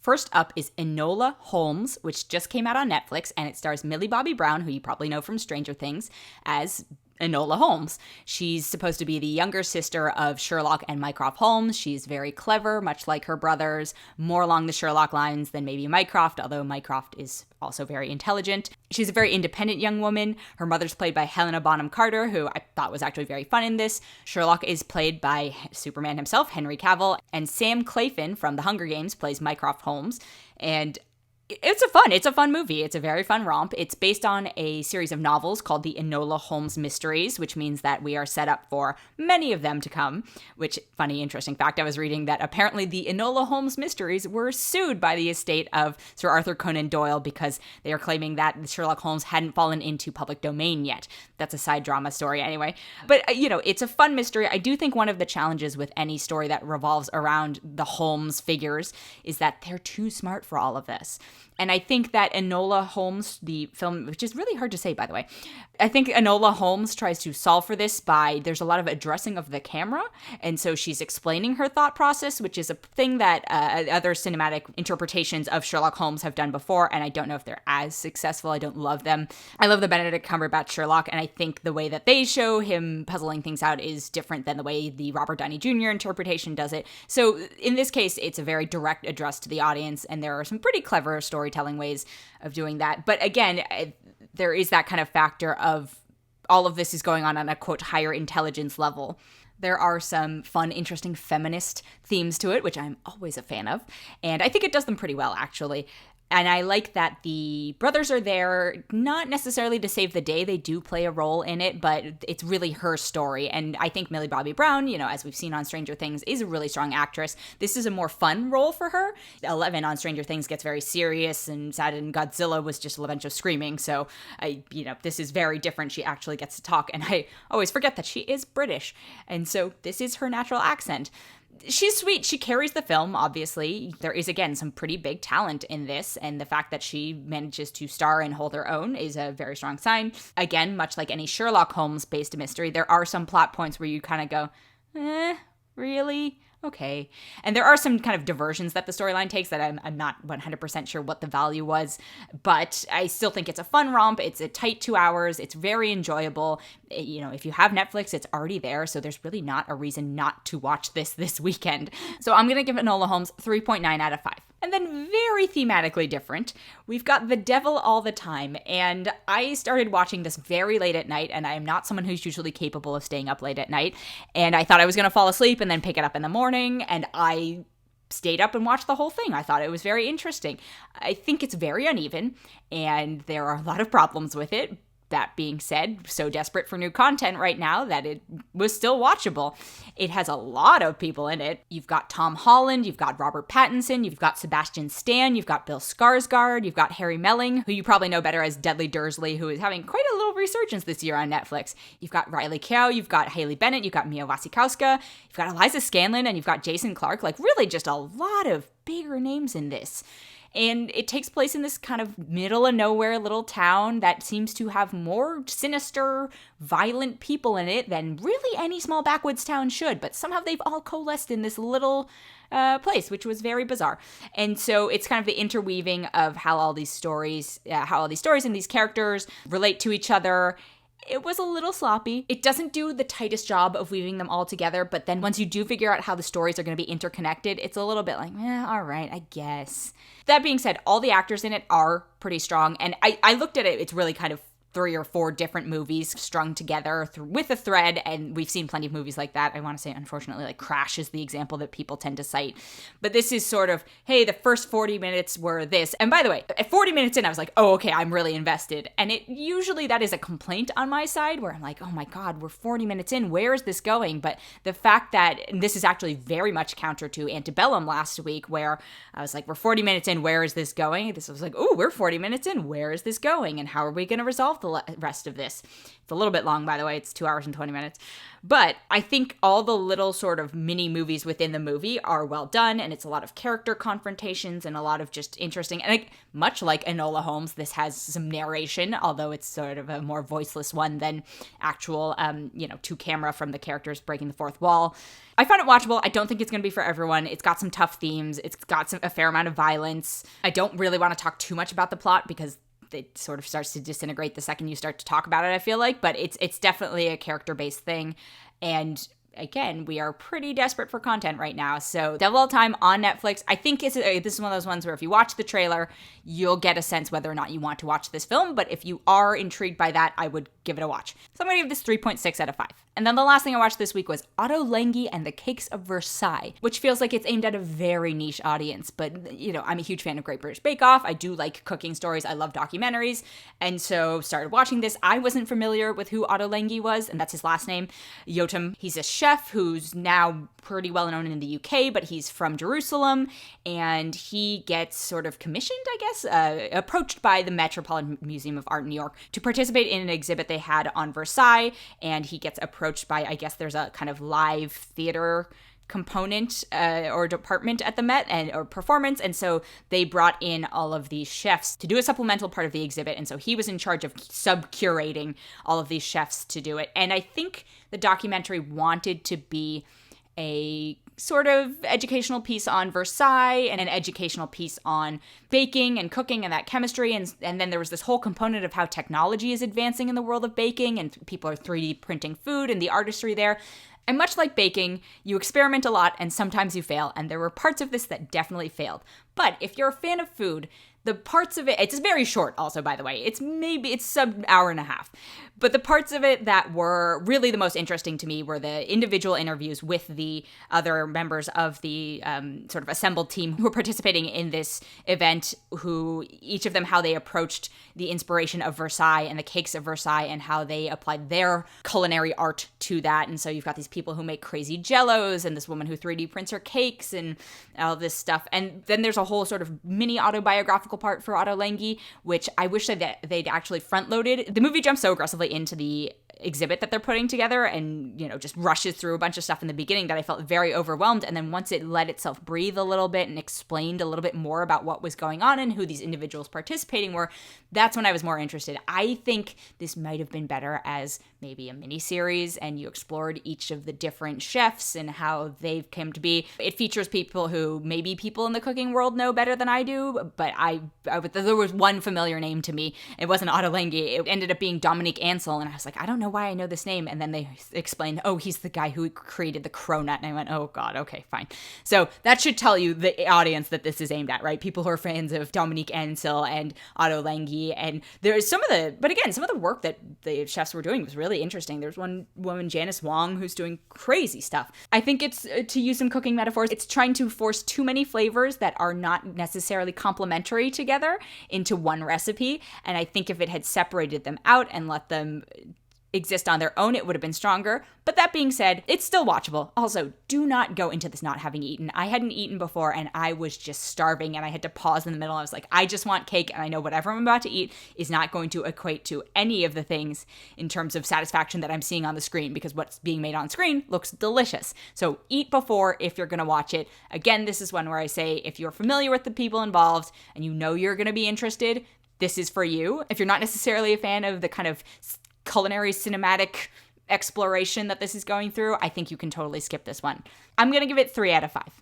First up is Enola Holmes, which just came out on Netflix, and it stars Millie Bobby Brown, who you probably know from Stranger Things, as Enola Holmes. She's supposed to be the younger sister of Sherlock and Mycroft Holmes. She's very clever, much like her brothers, more along the Sherlock lines than maybe Mycroft, although Mycroft is also very intelligent. She's a very independent young woman. Her mother's played by Helena Bonham Carter, who I thought was actually very fun in this. Sherlock is played by Superman himself, Henry Cavill, and Sam Claflin from The Hunger Games plays Mycroft Holmes. And it's a fun movie. It's a very fun romp. It's based on a series of novels called the Enola Holmes Mysteries, which means that we are set up for many of them to come, which, funny, interesting fact, I was reading that apparently the Enola Holmes Mysteries were sued by the estate of Sir Arthur Conan Doyle because they are claiming that Sherlock Holmes hadn't fallen into public domain yet. That's a side drama story anyway. But, it's a fun mystery. I do think one of the challenges with any story that revolves around the Holmes figures is that they're too smart for all of this. And I think that Enola Holmes, the film, which is really hard to say, by the way, I think Enola Holmes tries to solve for this by, there's a lot of addressing of the camera. And so she's explaining her thought process, which is a thing that other cinematic interpretations of Sherlock Holmes have done before. And I don't know if they're as successful. I don't love them. I love the Benedict Cumberbatch Sherlock. And I think the way that they show him puzzling things out is different than the way the Robert Downey Jr. interpretation does it. So in this case, it's a very direct address to the audience. And there are some pretty clever storytelling ways of doing that. But again, there is that kind of factor of all of this is going on a, quote, higher intelligence level. There are some fun, interesting feminist themes to it, which I'm always a fan of. And I think it does them pretty well, actually. And I like that the brothers are there, not necessarily to save the day. They do play a role in it, but it's really her story. And I think Millie Bobby Brown, as we've seen on Stranger Things, is a really strong actress. This is a more fun role for her. 11 on Stranger Things gets very serious and sad, and Godzilla was just a bunch of screaming. So, this is very different. She actually gets to talk. And I always forget that she is British. And so this is her natural accent. She's sweet. She carries the film, obviously. There is, again, some pretty big talent in this, and the fact that she manages to star and hold her own is a very strong sign. Again, much like any Sherlock Holmes-based mystery, there are some plot points where you kind of go, really? Okay. And there are some kind of diversions that the storyline takes that I'm not 100% sure what the value was, but I still think it's a fun romp. It's a tight 2 hours. It's very enjoyable. If you have Netflix, it's already there, so there's really not a reason not to watch this weekend. So I'm going to give Enola Holmes 3.9 out of 5. And then very thematically different, we've got The Devil All the Time. And I started watching this very late at night, and I am not someone who's usually capable of staying up late at night. And I thought I was going to fall asleep and then pick it up in the morning, and I stayed up and watched the whole thing. I thought it was very interesting. I think it's very uneven, and there are a lot of problems with it. That being said, so desperate for new content right now that it was still watchable. It has a lot of people in it. You've got Tom Holland, you've got Robert Pattinson, you've got Sebastian Stan, you've got Bill Skarsgård, you've got Harry Melling, who you probably know better as Dudley Dursley, who is having quite a little resurgence this year on Netflix. You've got Riley Keough, you've got Haley Bennett, you've got Mia Wasikowska, you've got Eliza Scanlon, and you've got Jason Clarke. Really just a lot of bigger names in this. And it takes place in this kind of middle of nowhere little town that seems to have more sinister, violent people in it than really any small backwoods town should. But somehow they've all coalesced in this little place, which was very bizarre. And so it's kind of the interweaving of how all these stories and these characters relate to each other. It was a little sloppy. It doesn't do the tightest job of weaving them all together, but then once you do figure out how the stories are going to be interconnected, it's a little bit like, all right, I guess. That being said, all the actors in it are pretty strong, and I looked at it, it's really kind of 3 or 4 different movies strung together with a thread, and we've seen plenty of movies like that. I want to say, unfortunately, like Crash is the example that people tend to cite. But this is sort of, hey, the first 40 minutes were this. And by the way, at 40 minutes in, I was like, oh, okay, I'm really invested. And usually that is a complaint on my side, where I'm like, oh my God, we're 40 minutes in, where is this going? But the fact that, and this is actually very much counter to Antebellum last week, where I was like, we're 40 minutes in, where is this going? This was like, oh, we're 40 minutes in, where is this going? And how are we going to resolve the rest of this. It's a little bit long, by the way. It's 2 hours and 20 minutes. But I think all the little sort of mini movies within the movie are well done, and it's a lot of character confrontations and a lot of just interesting, and much like Enola Holmes, this has some narration, although it's sort of a more voiceless one than actual, to camera from the characters breaking the fourth wall. I found it watchable. I don't think it's going to be for everyone. It's got some tough themes. It's got a fair amount of violence. I don't really want to talk too much about the plot because it sort of starts to disintegrate the second you start to talk about it, I feel like. But it's definitely a character-based thing. And again, we are pretty desperate for content right now. So Devil All Time on Netflix. I think this is one of those ones where if you watch the trailer, you'll get a sense whether or not you want to watch this film. But if you are intrigued by that, I would give it a watch. So I'm going to give this 3.6 out of 5. And then the last thing I watched this week was Ottolenghi and the Cakes of Versailles, which feels like it's aimed at a very niche audience. But, I'm a huge fan of Great British Bake Off. I do like cooking stories. I love documentaries. And so started watching this. I wasn't familiar with who Ottolenghi was, and that's his last name, Yotam. He's a chef who's now pretty well known in the UK, but he's from Jerusalem, and he gets sort of commissioned, I guess, approached by the Metropolitan Museum of Art in New York to participate in an exhibit they had on Versailles, and he gets approached by, I guess there's a kind of live theater component or department at the Met or performance, and so they brought in all of these chefs to do a supplemental part of the exhibit, and so he was in charge of sub-curating all of these chefs to do it. And I think the documentary wanted to be a sort of educational piece on Versailles and an educational piece on baking and cooking and that chemistry. And then there was this whole component of how technology is advancing in the world of baking, and people are 3D printing food and the artistry there. And much like baking, you experiment a lot and sometimes you fail. And there were parts of this that definitely failed. But if you're a fan of food, the parts of it's very short also, by the way. It's sub hour and a half. But the parts of it that were really the most interesting to me were the individual interviews with the other members of the sort of assembled team who were participating in this event, who each of them, how they approached the inspiration of Versailles and the Cakes of Versailles and how they applied their culinary art to that. And so you've got these people who make crazy jellos and this woman who 3D prints her cakes and all this stuff. And then there's a whole sort of mini autobiographical part for Ottolenghi, which I wish that they'd actually front-loaded. The movie jumps so aggressively into the exhibit that they're putting together and, just rushes through a bunch of stuff in the beginning that I felt very overwhelmed. And then once it let itself breathe a little bit and explained a little bit more about what was going on and who these individuals participating were, that's when I was more interested. I think this might have been better as maybe a mini-series and you explored each of the different chefs and how they've come to be. It features people who maybe people in the cooking world know better than I do, but there was one familiar name to me. It wasn't Ottolenghi. It ended up being Dominique Ansel, and I was like, I don't know why I know this name. And then they explained, oh, he's the guy who created the cronut. And I went, oh God, okay, fine. So that should tell you the audience that this is aimed at, right? People who are fans of Dominique Ansel and Ottolenghi. And there's some of the work that the chefs were doing was really interesting. There's one woman, Janice Wong, who's doing crazy stuff. I think it's, to use some cooking metaphors, it's trying to force too many flavors that are not necessarily complementary together into one recipe. And I think if it had separated them out and let them exist on their own, it would have been stronger. But that being said, it's still watchable. Also, do not go into this not having eaten. I hadn't eaten before and I was just starving and I had to pause in the middle. I was like, I just want cake, and I know whatever I'm about to eat is not going to equate to any of the things in terms of satisfaction that I'm seeing on the screen, because what's being made on screen looks delicious. So eat before if you're going to watch it. Again, this is one where I say, if you're familiar with the people involved and you know you're going to be interested, this is for you. If you're not necessarily a fan of the kind of culinary cinematic exploration that this is going through, I think you can totally skip this one. I'm going to give it 3 out of 5.